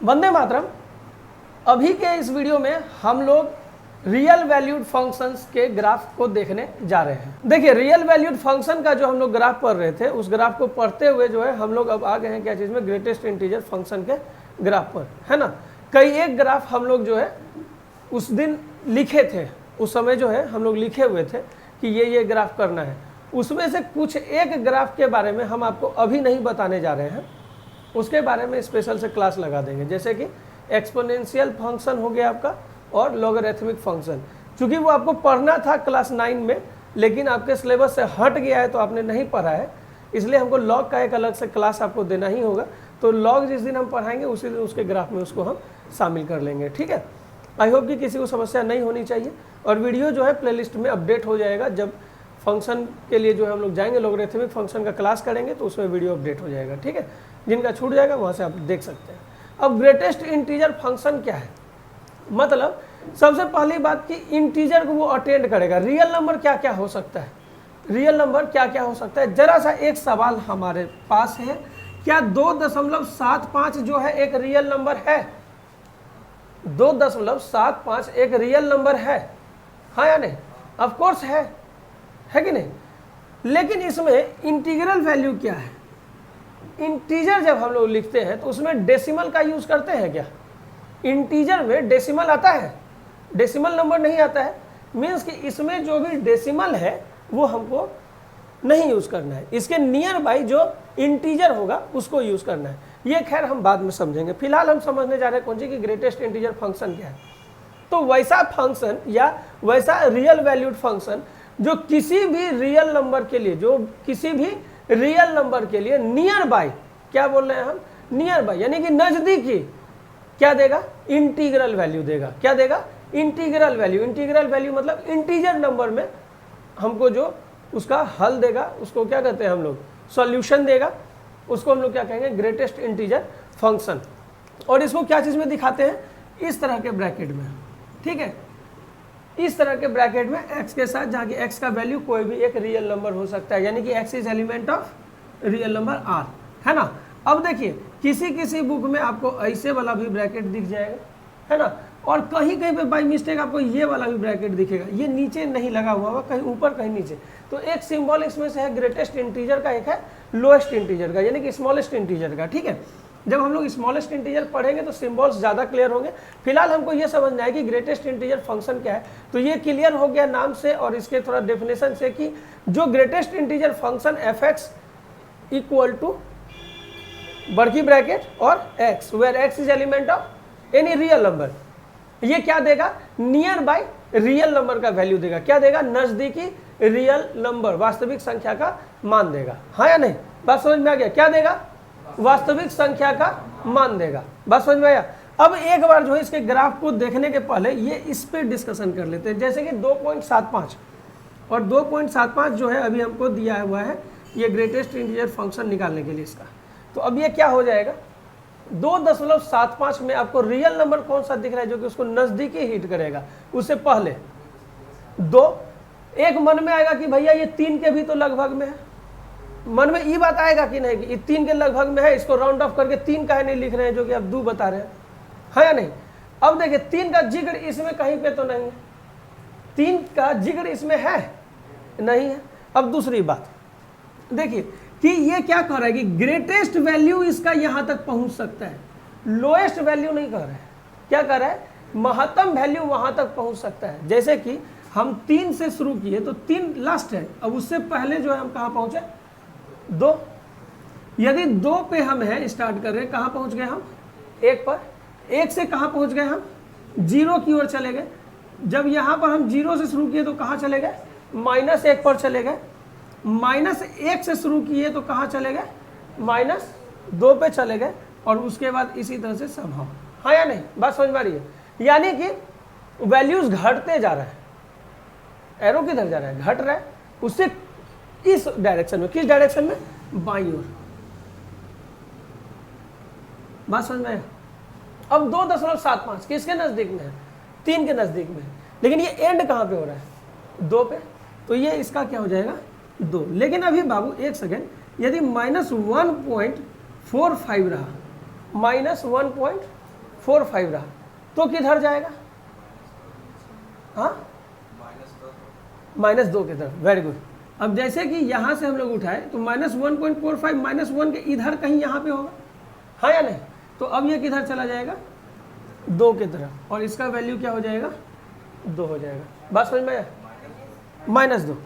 वंदे मातरम। अभी के इस वीडियो में हम लोग रियल वैल्यूड फंक्शंस के ग्राफ को देखने जा रहे हैं। देखिए, रियल वैल्यूड फंक्शन का जो हम लोग ग्राफ पढ़ रहे थे, उस ग्राफ को पढ़ते हुए जो है हम लोग अब आ गए हैं क्या चीज़ में, ग्रेटेस्ट इंटीजर फंक्शन के ग्राफ पर, है ना। कई एक ग्राफ हम लोग जो है उस दिन लिखे थे, उस समय जो है हम लोग लिखे हुए थे कि ये ग्राफ करना है। उसमें से कुछ एक ग्राफ के बारे में हम आपको अभी नहीं बताने जा रहे हैं, उसके बारे में स्पेशल से क्लास लगा देंगे। जैसे कि एक्सपोनेंशियल फंक्शन हो गया आपका और लॉगरिथमिक फंक्शन। चूंकि वो आपको पढ़ना था क्लास 9 में, लेकिन आपके सिलेबस से हट गया है तो आपने नहीं पढ़ा है, इसलिए हमको लॉग का एक अलग से क्लास आपको देना ही होगा। तो लॉग जिस दिन हम पढ़ाएंगे उसी दिन उसके ग्राफ में उसको हम शामिल कर लेंगे, ठीक है। आई होप कि किसी को समस्या नहीं होनी चाहिए। और वीडियो जो है प्लेलिस्ट में अपडेट हो जाएगा। जब फंक्शन के लिए जो है हम लोग जाएंगे, लॉगरिथमिक फंक्शन का क्लास करेंगे तो उसमें वीडियो अपडेट हो जाएगा, ठीक है। जिनका छूट जाएगा वहाँ से आप देख सकते हैं। अब ग्रेटेस्ट इंटीजर फंक्शन क्या है, मतलब सबसे पहली बात कि इंटीजर को वो अटेंड करेगा। रियल नंबर क्या क्या हो सकता है, रियल नंबर क्या क्या हो सकता है। जरा सा एक सवाल हमारे पास है, क्या 2.75 जो है एक रियल नंबर है? 2.75 एक रियल नंबर है, हाँ या नहीं? ऑफ कोर्स है कि नहीं? लेकिन इसमें इंटीग्रल वैल्यू क्या है? इंटीजर जब हम लोग लिखते हैं तो उसमें डेसिमल का यूज करते हैं क्या? इंटीजर में डेसिमल आता है? डेसिमल नंबर नहीं आता है। मीन्स कि इसमें जो भी डेसिमल है वो हमको नहीं यूज करना है। इसके नियर बाई जो इंटीजर होगा उसको यूज करना है। ये खैर हम बाद में समझेंगे। फिलहाल हम समझने जा रहे हैं कौन सी कि ग्रेटेस्ट इंटीजर फंक्शन क्या है। तो वैसा फंक्शन या वैसा रियल वैल्यूड फंक्शन जो किसी भी रियल नंबर के लिए, जो किसी भी रियल नंबर के लिए नियर बाय, क्या बोल रहे हैं हम, नियर बाय यानी कि नजदीकी, क्या देगा? इंटीग्रल वैल्यू देगा। क्या देगा? Integral value. इंटीग्रल वैल्यू मतलब इंटीजर नंबर में हमको जो उसका हल देगा उसको क्या कहते हैं हम लोग, सॉल्यूशन देगा, उसको हम लोग क्या कहेंगे, ग्रेटेस्ट इंटीजर फंक्शन। और इसको क्या चीज में दिखाते हैं? इस तरह के ब्रैकेट में, ठीक है। इस तरह के ब्रैकेट में x के साथ, जहाँ की x का वैल्यू कोई भी एक रियल नंबर हो सकता है, यानी कि x is element of real number r, है ना। अब देखिए, किसी किसी बुक में आपको ऐसे वाला भी ब्रैकेट दिख जाएगा, है ना, और कहीं कहीं पे बाय मिस्टेक आपको ये वाला भी ब्रैकेट दिखेगा। ये नीचे नहीं लगा हुआ होगा, कहीं ऊपर कहीं नीचे। तो एक सिंबल इसमें से है ग्रेटेस्ट इंटीजर का, एक है लोएस्ट इंटीजर का, यानी कि स्मॉलेस्ट इंटीजर का, ठीक है। जब हम लोग स्मॉलेस्ट इंटीजर पढ़ेंगे तो सिंबल्स ज़्यादा क्लियर होंगे। फिलहाल हमको ये समझना है कि ग्रेटेस्ट इंटीजर फंक्शन क्या है। तो ये क्लियर हो गया नाम से और इसके थोड़ा डेफिनेशन से कि जो greatest integer function f(x) equal to बड़की ब्रैकेट और x, where x is element of any real number, ये क्या देगा? नियर बाय रियल नंबर का वैल्यू देगा। क्या देगा? नजदीकी रियल नंबर, वास्तविक संख्या का मान देगा, हाँ या नहीं? बात समझ में आ गया? क्या देगा? वास्तविक संख्या का मान देगा। बात समझ में आया? अब एक बार जो है इसके ग्राफ को देखने के पहले ये इस पे डिस्कशन कर लेते हैं। जैसे कि 2.75 और 2.75 जो है अभी हमको दिया हुआ है ये ग्रेटेस्ट इंटीजर फंक्शन निकालने के लिए इसका। तो अब ये क्या हो जाएगा? 2.75 में आपको रियल नंबर कौन सा दिख रहा है जो कि उसको नजदीकी हिट करेगा? उससे पहले 2, एक मन में आएगा कि भैया ये 3 के भी तो लगभग में है। मन में ये बात आएगा कि नहीं कि ये 3 के लगभग में है, इसको राउंड ऑफ करके 3 काहे नहीं लिख रहे हैं जो कि आप 2 बता रहे हैं, है या नहीं? अब देखिए 3 का जिक्र इसमें कहीं पे तो नहीं है, 3 का जिक्र इसमें है नहीं है। अब दूसरी बात देखिए कि ये क्या कह रहा है कि ग्रेटेस्ट वैल्यू इसका यहां तक पहुंच सकता है, लोएस्ट वैल्यू नहीं कह रहा है। क्या कह रहा है? महत्तम वैल्यू वहां तक पहुंच सकता है। जैसे कि हम 3 से शुरू किए तो 3 लास्ट है, अब उससे पहले जो है हम कहां पहुंचे? 2। यदि 2 पे हम हैं, स्टार्ट कर रहे हैं, कहां पहुंच गए हम? 1 पर। 1 से कहां पहुंच गए हम? 0 की ओर चले गए। जब यहां पर हम 0 से शुरू किए तो कहां चले गए? -1 पर चले गए। -1 से शुरू किए तो कहां चले गए? -2 पे चले गए। और उसके बाद इसी तरह से सब हम, हाँ या नहीं? बात समझ में आ रही है? यानी कि वैल्यूज घटते जा रहा है, एरो किधर जा रहा है? घट रहा है। उससे इस डायरेक्शन में, किस डायरेक्शन में? बाईं ओर। बात समझ में आया? अब 2.75 किसके नजदीक में है? 3 के नजदीक में है। लेकिन ये एंड कहां पे हो रहा है? 2 पे। तो ये इसका क्या हो जाएगा? 2। लेकिन अभी बाबू एक सेकेंड, यदि -1.45 रहा, -1.45 4,5 रहा तो किधर जाएगा? हाँ, -2 की तरफ। Very good. अब जैसे कि यहाँ से हम लोग उठाए तो -1.45 -1 के इधर कहीं यहाँ पे होगा, हाँ या नहीं? तो अब ये किधर चला जाएगा? 2 की तरफ, और इसका वैल्यू क्या हो जाएगा? 2 हो जाएगा। बात समझ में आया? -2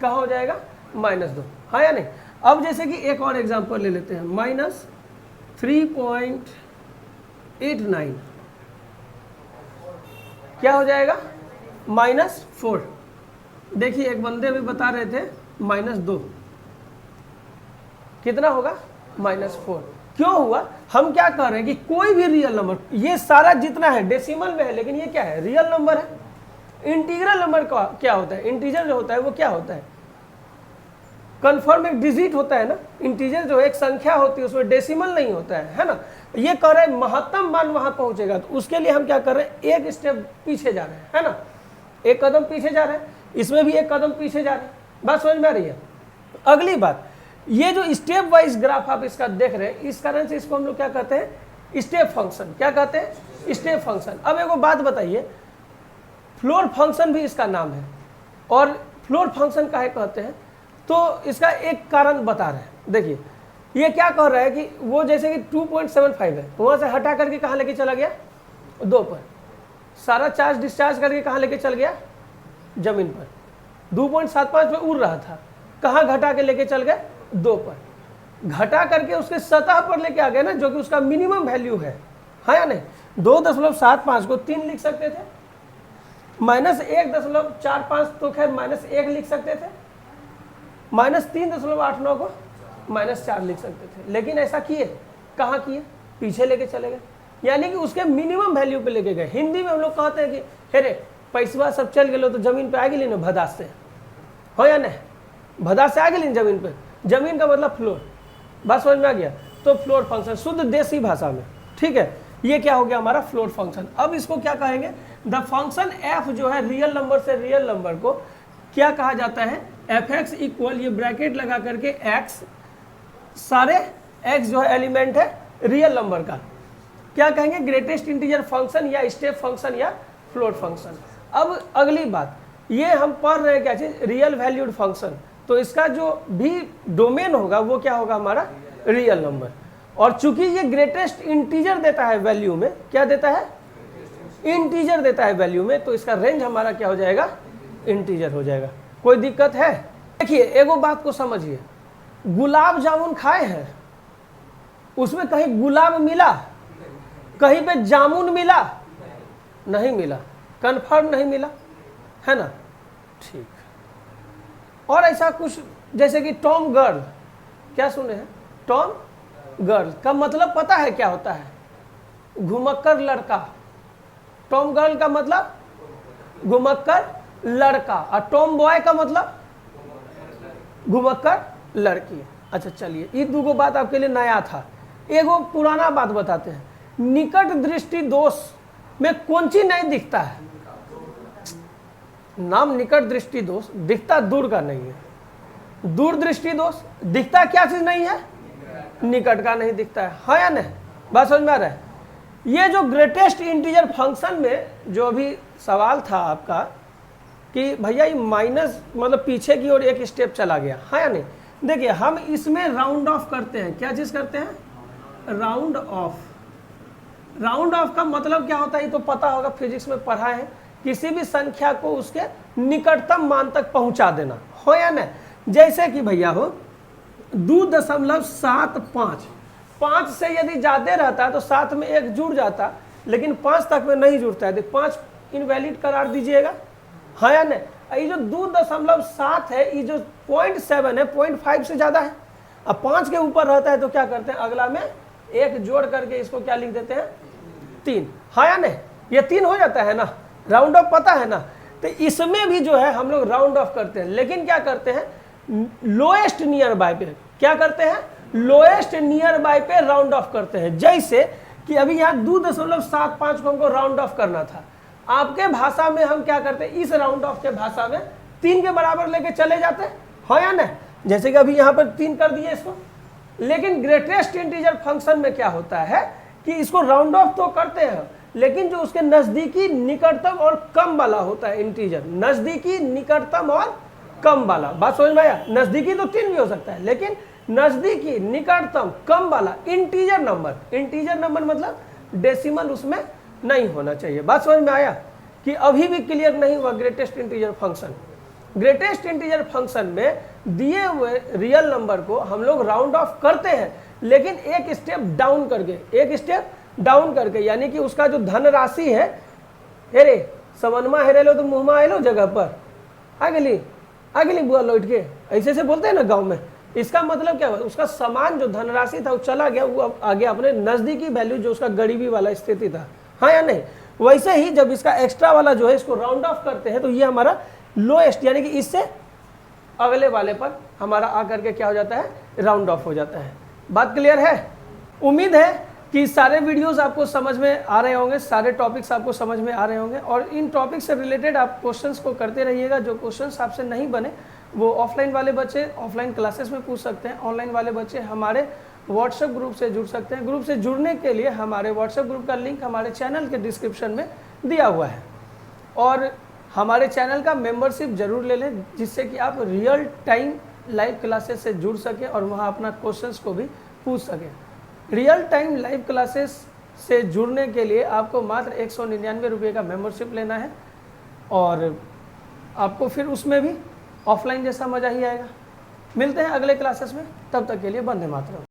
कहाँ हो जाएगा? -2, हाँ या नहीं? अब जैसे कि एक और एग्जांपल ले लेते हैं, -3.89 क्या हो जाएगा? -4। देखिए एक बंदे भी बता रहे थे -2 कितना होगा? -4। क्यों हुआ? हम क्या कह रहे हैं कि कोई भी रियल नंबर, ये सारा जितना है डेसिमल में है, लेकिन ये क्या है? रियल नंबर है। इंटीग्रल नंबर का क्या होता है? इंटीजर जो होता है वो क्या होता है? कन्फर्म एक डिजिट होता है ना। इंटीजर जो एक संख्या होती है उसमें डेसिमल नहीं होता है ना। ये कह रहे हैं महत्तम मान वहां पहुंचेगा, तो उसके लिए हम क्या कर रहे हैं? एक स्टेप पीछे जा रहे हैं, है ना, एक कदम पीछे जा रहे हैं। इसमें भी एक कदम पीछे जा रहे हैं। बात समझ में आ रही है? अगली बात, ये जो स्टेप वाइज ग्राफ आप इसका देख रहे हैं, इस कारण से इसको हम लोग क्या कहते हैं? Step function. क्या कहते हैं? Step function. अब एक बात बताइए, फ्लोर फंक्शन भी इसका नाम है, और फ्लोर फंक्शन काहे कहते हैं? तो इसका एक कारण बता रहे हैं। देखिए ये क्या कह रहा है कि वो जैसे कि 2.75 है, तो वहां से हटा करके कहाँ लेके चला गया? 2 पर। सारा चार्ज डिस्चार्ज करके कहाँ लेके चल गया? जमीन पर। 2.75 पे उड़ रहा था, कहाँ घटा के लेके चल गए? 2 पर। घटा करके उसके सतह पर लेके आ गए ना, जो कि उसका मिनिमम वैल्यू है, हाँ या नहीं? 2.75 को 3 लिख सकते थे, -1.45 तो खैर -1 लिख सकते थे, -3.89 को -4 लिख सकते थे, लेकिन ऐसा किए? कहाँ किए? पीछे लेके चले गए, यानी कि उसके मिनिमम वैल्यू पे लेके गए। हिंदी में हम लोग कहते हैं कि हेरे पैसवा सब चल गए तो जमीन पे आ गई ना भदास से, हो या नहीं? भदास से आ गई जमीन पे। जमीन का मतलब फ्लोर। बात समझ में आ गया? तो फ्लोर फंक्शन शुद्ध देसी भाषा में, ठीक है, ये क्या हो गया हमारा? Floor function. अब इसको क्या कहेंगे? द फंक्शन एफ जो है रियल नंबर से रियल नंबर को क्या कहा जाता है? f(x) इक्वल, ये ब्रैकेट लगा करके x, सारे x जो है एलिमेंट है रियल नंबर का, क्या कहेंगे? ग्रेटेस्ट इंटीजर फंक्शन या स्टेप फंक्शन या फ्लोर फंक्शन। अब अगली बात, ये हम पढ़ रहे हैं क्या चीज? Real valued function. तो इसका जो भी डोमेन होगा वो क्या होगा? हमारा रियल नंबर। और चूंकि ये ग्रेटेस्ट इंटीजर देता है वैल्यू में, क्या देता है? इंटीजर देता है वैल्यू में, तो इसका रेंज हमारा क्या हो जाएगा? इंटीजर हो जाएगा। कोई दिक्कत है? देखिए एगो बात को समझिए, गुलाब जामुन खाए हैं, उसमें कहीं गुलाब मिला? कहीं पे जामुन मिला? नहीं मिला, कन्फर्म नहीं मिला, है ना? ठीक। और ऐसा कुछ जैसे कि टॉम गर्ल, क्या सुने हैं? टॉम गर्ल का मतलब पता है क्या होता है? घुमक्कर लड़का। टॉम गर्ल का मतलब घुमक्कर लड़का, और टॉम बॉय का मतलब घुमक्कर लड़की। अच्छा चलिए, ये दो बात आपके लिए नया था। एगो पुराना बात बताते हैं, निकट दृष्टि दोष में कौन चीज नहीं दिखता है? नाम निकट दृष्टि दोष, दिखता दूर का नहीं है। दूर दृष्टि दोष दिखता क्या चीज नहीं है? निकट का नहीं दिखता है, हाँ या नहीं? बात समझ में आ रहा है? ये जो ग्रेटेस्ट इंटीजर फंक्शन में जो अभी सवाल था आपका कि भैया ये माइनस मतलब पीछे की ओर एक स्टेप चला गया, हाँ या नहीं? देखिए हम इसमें राउंड ऑफ करते हैं। क्या चीज करते हैं? Round of. राउंड ऑफ का मतलब क्या होता है ये तो पता होगा, फिजिक्स में पढ़ा है। किसी भी संख्या को उसके निकटतम मान तक पहुंचा देना, हो या नहीं? जैसे कि भैया हो 2.75, 5 से यदि ज्यादा रहता है तो 7 में 1 जुड़ जाता, लेकिन 5 तक में नहीं जुड़ता है, तो 5 इनवैलिड करार दीजिएगा, हाँ या नहीं? ये जो 2.7 है, ये जो 0.7 है 0.5 से ज्यादा है। अब 5 के ऊपर रहता है तो क्या करते हैं? अगला में 1 जोड़ करके इसको क्या लिख देते हैं? 3, हाँ या नहीं? ये 3 हो जाता है ना, राउंड ऑफ पता है ना? तो इसमें भी जो है हम लोग राउंड ऑफ करते हैं, लेकिन क्या करते हैं? लोएस्ट नियर बाय पे क्या करते हैं? लोएस्ट नियर बाय पे राउंड ऑफ करते हैं। जैसे कि अभी यहाँ 2.75 को हमको राउंड ऑफ करना था, आपके भाषा में हम क्या करते हैं? इस राउंड ऑफ के भाषा में 3 के बराबर लेके चले जाते हैं, हाँ या नहीं? जैसे कि अभी यहाँ पर 3 कर दिए इसको। लेकिन ग्रेटेस्ट इंटीजर फंक्शन में क्या होता है कि इसको राउंड ऑफ तो करते हैं, लेकिन जो उसके नजदीकी, निकटतम और कम वाला होता है इंटीजर, नजदीकी, निकटतम और कम वाला, बात समझ में आया? नजदीकी तो 3 भी हो सकता है, लेकिन नजदीकी, निकटतम, कम वाला इंटीजर नंबर, इंटीजर नंबर मतलब डेसिमल उसमें नहीं होना चाहिए। बात समझ में आया कि अभी भी क्लियर नहीं हुआ greatest integer function? Greatest integer function में दिए हुए रियल नंबर को हम लोग राउंड ऑफ करते हैं, लेकिन एक स्टेप डाउन करके, एक स्टेप डाउन करके, यानी कि उसका जो धन राशि है, हेरे समनमा हेरे लो तो मुँहमा आए लो जगह पर आगे बुआ लौट के, ऐसे से बोलते हैं ना गांव में। इसका मतलब क्या हुआ? उसका समान जो धनराशि था वो चला गया, वो आ गया अपने नजदीकी वैल्यू जो उसका गरीबी वाला स्थिति था, हाँ या नहीं? वैसे ही जब इसका एक्स्ट्रा वाला जो है इसको राउंड ऑफ करते हैं तो ये हमारा लोएस्ट, यानी कि इससे अगले वाले पर हमारा आकर के क्या हो जाता है? राउंड ऑफ हो जाता है। बात क्लियर है? उम्मीद है कि सारे वीडियोस आपको समझ में आ रहे होंगे, सारे टॉपिक्स आपको समझ में आ रहे होंगे, और इन टॉपिक से रिलेटेड आप क्वेश्चंस को करते रहिएगा। जो क्वेश्चंस आपसे नहीं बने वो ऑफलाइन वाले बच्चे ऑफलाइन क्लासेस में पूछ सकते हैं, ऑनलाइन वाले बच्चे हमारे व्हाट्सएप ग्रुप से जुड़ सकते हैं। ग्रुप से जुड़ने के लिए हमारे व्हाट्सएप ग्रुप का लिंक हमारे चैनल के डिस्क्रिप्शन में दिया हुआ है, और हमारे चैनल का मेंबरशिप जरूर ले लें, जिससे कि आप रियल टाइम लाइव क्लासेस से जुड़ सकें और वहाँ अपना क्वेश्चंस को भी पूछ सकें। रियल टाइम लाइव क्लासेस से जुड़ने के लिए आपको मात्र 199 रुपये का मेंबरशिप लेना है, और आपको फिर उसमें भी ऑफलाइन जैसा मज़ा ही आएगा। मिलते हैं अगले क्लासेस में, तब तक के लिए वंदे मातरम।